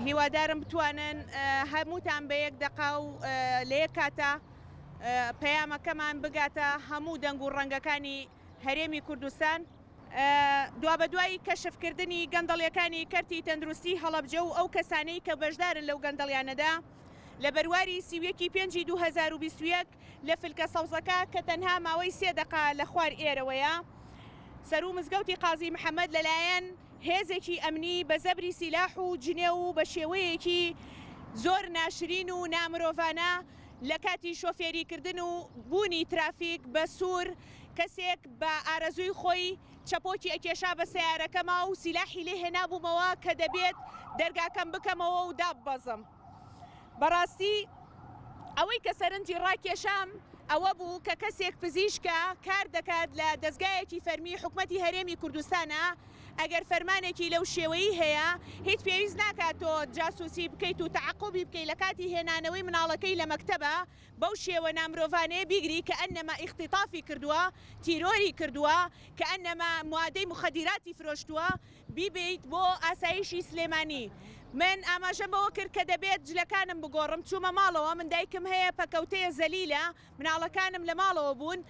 هیوادارم بتوانن هەمووتان بە یەک دقا و لە یەک کاتە پەیامەکەمان بگاتە هەموو دەنگ و ڕەنگەکانی هەرێمی کوردستان دوا بە دوای کەشفکردنی گەندەڵیەکانی کەرتی تەندروستی هەڵەبجە و ئەو کەسانەی کە بەشدارن لەو گەندەڵیانەدا لە بەرواری 21/5/2021 لە فلکە سەوزەکە کە تەنها ماوەی 3 دقا لە خوار ئێرەوەیە سەرو مزگەوتی قازی محەممەد لەلایەن هێزێکی ئەمنی بە زەبری سیلاح و جنێ و بە شێوەیەکی زۆر ناشرین و نامرۆڤانە لە کاتی شۆفێریکردن و بوونی ترافیک بە سوور کەسێک بە ئارەزووی خۆی چەپۆکی ئەکێشا بە سیارەکەما و سیلاحی لێ هێنابوومەوە کە دەبێت دەرگاکەم بکەمەوە و داببەزم. بەڕاستی ئەوەی کە سەرنجی ڕاکێشام ئەوە بوو کە کەسێک پزیشکە کار دەکات لە دەستگایەکی فەرمی حکوومەتی هەرێمی کوردستانە ئەگەر فەرمانێکی لەو شێوەیی هەیە هیچ پێویست ناکات تۆ جاسوسی بکەیت و تعقوبی بکەیت لە کاتی هێنانەوەی مناڵەکەی لە مەکتەبە بەو شێوە نامرۆڤانەیە بیگری کە ئەنەما ئیختیطافی کردووە تیرۆری کردووە کە ئەنەما موادەی مخەدیراتی فرۆشتووە بیبیت بۆ ئاسایشی سلێمانی. من ئاماژەم بەوە کرد کە دەبێت جلەکانم بگۆڕم چوومە ماڵەوە من دایکم هەیە پەکەوتەیە زەلیلە مناڵەکانم لە ماڵەوە بوون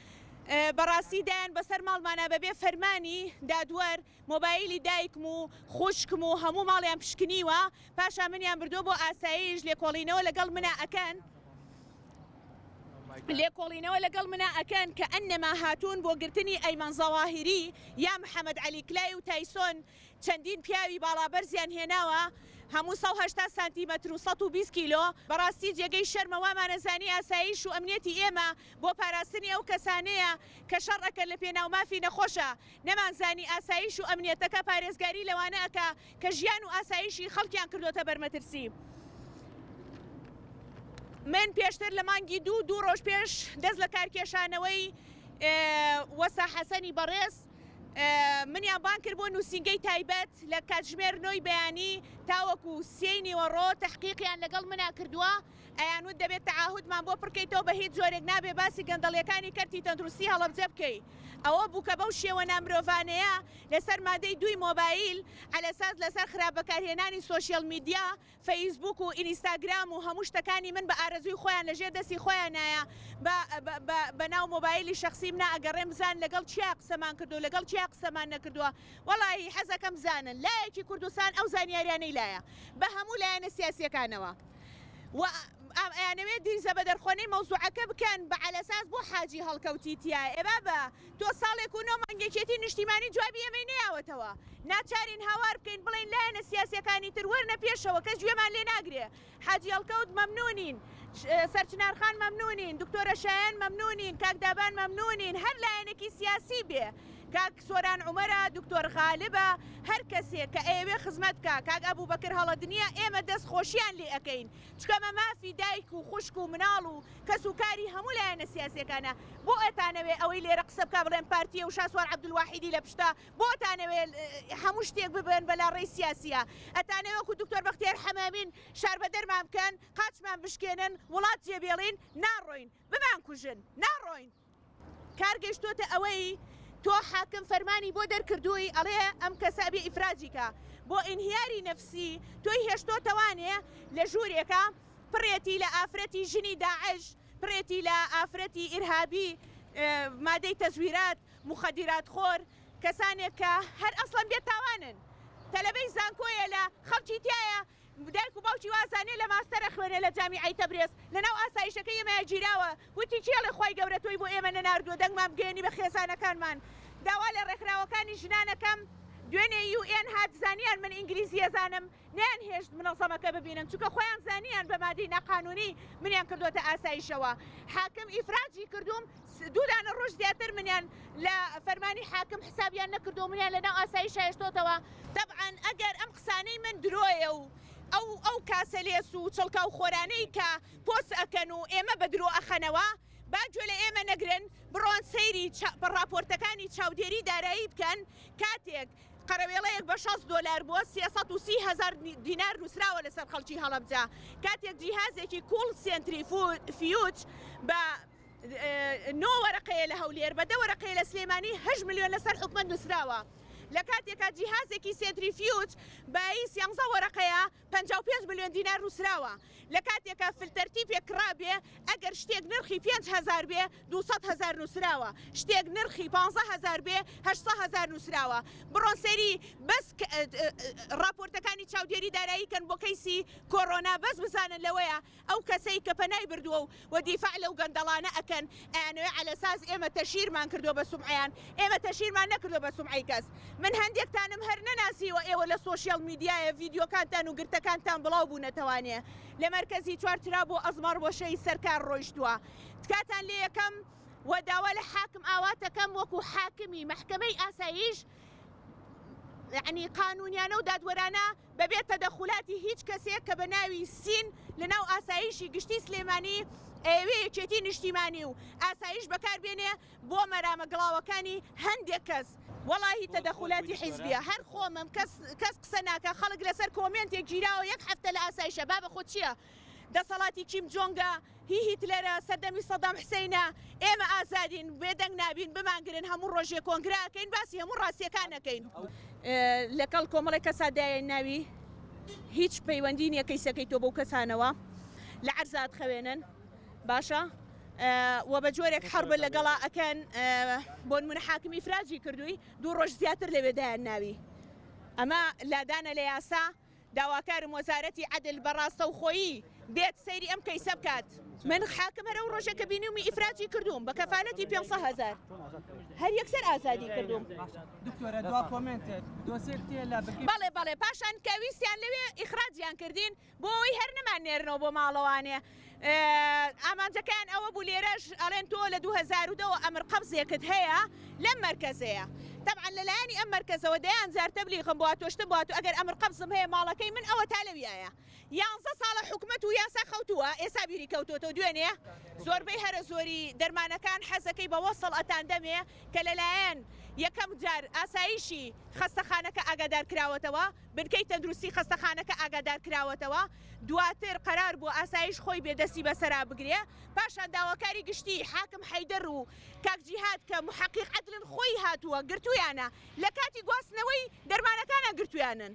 بەڕاستی دایان بەسەر ماڵمانە بەبێ فەرمانی دادوەر مۆبایلی دایکم و خوشکم و هەموو ماڵیان پشکنیوە پاشا منیان بردو بۆ ئاسایش لێکۆڵینەوە لەگەڵ منە ئەکەن لێکۆڵینەوە لەگەڵ منە ئەکەن کە ئەنەما هاتوون بۆ گرتنی ئەیمەن زەواهری یا محەممەد عەلی کلای و تایسۆن چەندین پیاوی باڵابەرزیان هێناوە هەموو 180 سانتیمەتر و 120 کیلۆ بەڕاستی جێگەی شەرمەوامانەزانی ئاسایش و ئەمنیەتی ئێمە بۆ پاراستنی ئەو کەسانەیە کە شەڕەکە لە پێناو مافی نەخۆشە نەمانزانی ئاسایش و ئەمنیەتەکە پارێزگاری لەوانە ئەکا کە ژیان و ئاسایشی خەڵکیان کردوتە بەرمەترسی. من پێشتر لە مانگی دوو ڕۆژ پێش دەست لە کارکێشانەوەی وەسا حەسەنی بەڕێز منیان بان کرد بۆ نووسینگەی تایبەت لە کاتژمێر 9 بەیانی تاوەکو 3 نیوەڕۆ تەحقیقیان لەگەڵ منا کردووە ئەیانوت دەبێت تەعاهودمان بۆ پڕکەیتەوە بە هیچ جۆرێک نابێ باسی گەندەڵیەکانی کەرتی تەندروستی هەڵەبجە بکەیت ئەوە بوو کە بەو شێوە نامرۆڤانەیە لەسەر مادەی 2 مۆبایل ئەلەساس لەسەر خراپ بەکارهێنانی سۆشیەل میدیا فەیسبوک و ئینستاگرام و هەموو شتەکانی من بە ئارەزووی خۆیان لەژێر دەستی خۆیانایە بە ناو مۆبایلی شەخسی منە ئەگەڕێم بزان لەگەڵ چیا قسەمان کردو لەگەڵ چیا قسەمان نەکردووە وەڵی حەزەکەم زانن لایەکی کوردستان ئەو زانیاریانەی لایە بە هەموو لایەنە سیاسیەکانەوە ئەیانەوێت دیزە بە دەرخۆنەی مەوزوعەکە بکەن بە عەلەساس بۆ حاجی هەڵکەوتی تایە ئێبابە تۆ ساڵێک و 9 مانگێکێتی نیشتیمانی جوابی ئەمەی نەیاوەتەوە ناچارین هاوار بکەین بڵێن لایەنە سیاسیەکانی تر وەرنە پێشەوە کەس گوێمان لێ ناگرێ حاجی هەڵکەوت مەمنونین سەرچنارخان مەمنونین دکتۆرە شایان مەمنونین کاک دابان مەمنونین هەر لایەنێکی سیاسی بێ کاک سۆران عومەرە دکتۆر غالبە هەر کەسێک کە ئێوێ خزمەت کاک ئەبوو بەکر هەڵەدنیە ئێمە دەست خۆشیان لێ ئەەکەین چکەمە مافی دایک و خوشک و مناڵ و کەس و کاری هەموو لایەنە سیاسیەکانە بۆ ئەتانەوێ ئەوەی لێرە قسە بکە بڵێن پارتیە و شاسوار عەبدولواحیدی لە پشتا بۆ ئەتانەوێ هەموو شتێک ببن بەلاڕێی سیاسیە ئەتانەوەکو دکتۆر بەختیار حەمامین شار بە دەرمان بکەن قاچمان بشکێنن وڵات جێبێڵین ناڕۆین بمان کوژن ناڕۆین کار گەیشتۆتە ئەوەی تۆ حاکم فەرمانی بۆ دەرکردووی ئەڵێ ئەم کەسە بێ ئیفراجیکە بۆ ئینهیاری نەفسی تۆی هێشتۆتەوانێ لە ژوورێکە پڕێتی لە ئافرەتی ژنی داعش پڕێتی لە ئافرەتی ئیرهابی مادەی تەزویرات مخەدیرات خۆر کەسانێک کە هەر ئەسڵەن بێت تاوانن تەلەبەی زانکۆیە لە خەڵکی تایە دایک و باوکی وازانێ لە ماستەرە خوێنێ لە جامیعەی تەبرێز لەناو ئاسایشەکە ئێمە گیراوە وتی چێڵێ خۆی گەورە تۆی بۆ ئێمە نەناردووە دەنگمان بگەێنی بە خێزانەکانمان داوا لە ڕێکخراوەکانی ژنانەکەم دوێنێ UN هات زانیان من ئینگلیزی ئەزانم نیان هێشت منەڵزەمەکە ببینن چونکە خۆیان زانیان بە مادەی نەقانونی منیان کردوتە ئاسایشەوە حاکم ئیفراجی کردوم 2 دانە ڕۆژ زیاتر منیان لە فەرمانی حاکم حسابیان نەکردو منیان لەناو ئاسایش هێشتۆتەوە طبعاً ئەگەر ئەم قسانەی من درۆیە و ئەو کاسەلێس و چڵکە و خۆرانەی کە پۆست ئەکەن و ئێمە بە درۆ ئەخەنەوە باگوێ لە ئێمە نەگرن بڕۆن سەیری ڕاپۆرتەکانی چاودێری دارایی بکەن کاتێک قەرەوێڵەیەک بە $60 بووە 330,000 دینار نووسراوە لەسەر خەڵکی هەڵەبجە کاتێک جیهازێکی کوڵ سێنتریفیوج بە 9 وەرەقەیە لە هەولێر بە 10 وەرەقەیە لە سلێمانی 8 ملیۆن لەسەر حکومەت نووسراوە لە کاتێکە جیهازێکی سێنتریفیوج بە 11 وەرەقەیە 55 ملیۆن دینار نووسراوە لە کاتێکە فلتەرتیپێک کڕابێ ئەگەر شتێک نرخی 5,000 بێ 200,000 نووسراوە شتێک نرخی 15,000 بێ 800,000 نووسراوە بڕۆن سەری بەس راپۆرتەکانی چاودێری دارایی کەن بۆ کەیسی کۆڕۆنا بەس بزانن لەوەیە ئەو کەسەی کە پەنای بردووە و دیفاع لەو گەندەڵانە ئەکەن ئەیانەوێ علەساس ئێمە تەشیرمان کردو بە سومعیان ئێمە تەشیرمان نەکردو بە سومعی کەس من هەندێکتانم هەر نەناسیوە ئێوە لە سۆشیال میدیایە ڤیدیۆکانتان و گرتەکانتان بڵاو بوو نەتەوانێ لە مەرکەزی چوارترا بۆ ئەزمەڕ بۆشەی سەرکار ڕۆیشتووە تکاتان لێ یەکەم و داوا لە حاکم ئاواتەکەم وەکو حاکمی محکەمەی ئاسایش یعنی قانونیانە و دادوەرانە بەبێت تەدەخولاتی هیچ کەسێک کە بە ناوی سین لەناو ئاسایشی گشتی سلێمانی ئێوێ یەکێتی نیشتیمانی و ئاسایش بەکاربێنێ بۆ مەرامە گڵاوەکانی هەندێک کەس وەڵاهی تەدەخولاتی حیزبیە هەر خۆمم کەس قسە ناکە خەڵک لەسەر کۆمنتێک گیراوە یەک هەفتە لە ئاسایشە با بە خۆ چییە دەسەڵاتی کیم جۆنگە هیتلەرە سەردەمی سەدام حسینە ئێمە ئازادین بێدەنگ نابین بمانگرن هەموو ڕۆژێ کۆنگراکەین باسی هەموو ڕاستیەکانەکەین لەگەڵ کۆمەڵی کەسادایە ناوی هیچ پەیوەندی نییە کەیسەکەی تۆ بەو کەسانەوە لە عەرزات خەوێنن باشە و بە جۆرێک حرب لەگەڵا ئەکەن بۆ نمونە حاکمی فراجی کردووی 2 ڕۆژ زیاتر لەوێدایان ناوی ئەمە لادانە لە یاسا داواکارم وەزارەتی عەدل بەڕاستە و خۆیی بێت سەیری ئەم کەیسە بکات من حاکم هەرە و ڕۆژێکە بینیومی ئیفراجی کردوم بە کەفالەتی 500,000 هەر یەکسەر ئازادی کردوم بەڵێ پاشان کە ویستیان لەوێ ئیخراجیان کردین بۆ ئەوەی هەر نەمانێرنەوە بۆ ماڵەوانێ ئامانجەکان ئەوە بوو لێرەش ئەڵێن تۆ لە 2010 ئەمر قەبزێکت هەیە لەم مەرکەزەیە طبعا لەلایەنی ئەم مەرکەزەوە دەیان زار تەبلیغم بۆ تۆشتم بۆ ئەگەر ئەمر قەبزم هەیە ماڵەکەی من ئەوە تا لەویایە 11 ساڵە حکومەت و یاسا خەوتووە ئێستا بیری کەوتۆتەوە دوێنێ زۆربەی هەرە زۆری دەرمانەکان حەزەکەی بە وەسڵ ئەتان دەمێ کە لەلایەن یەکەم جار ئاسایشی خەستەخانەکە ئاگادار کراوەتەوە بنکەی تەندروستی خەستەخانەکە ئاگادار کراوەتەوە دواتر قەرار بۆ ئاسایش خۆی بێدەستی بەسەرا بگرێ پاشان داواکاری گشتی حاکم حەیدەر و کاک جیهاد کە محەقیق عەدلن خۆی هاتووە گرتویانە لە کاتی گواستنەوەی دەرمانەکانە گرتویانن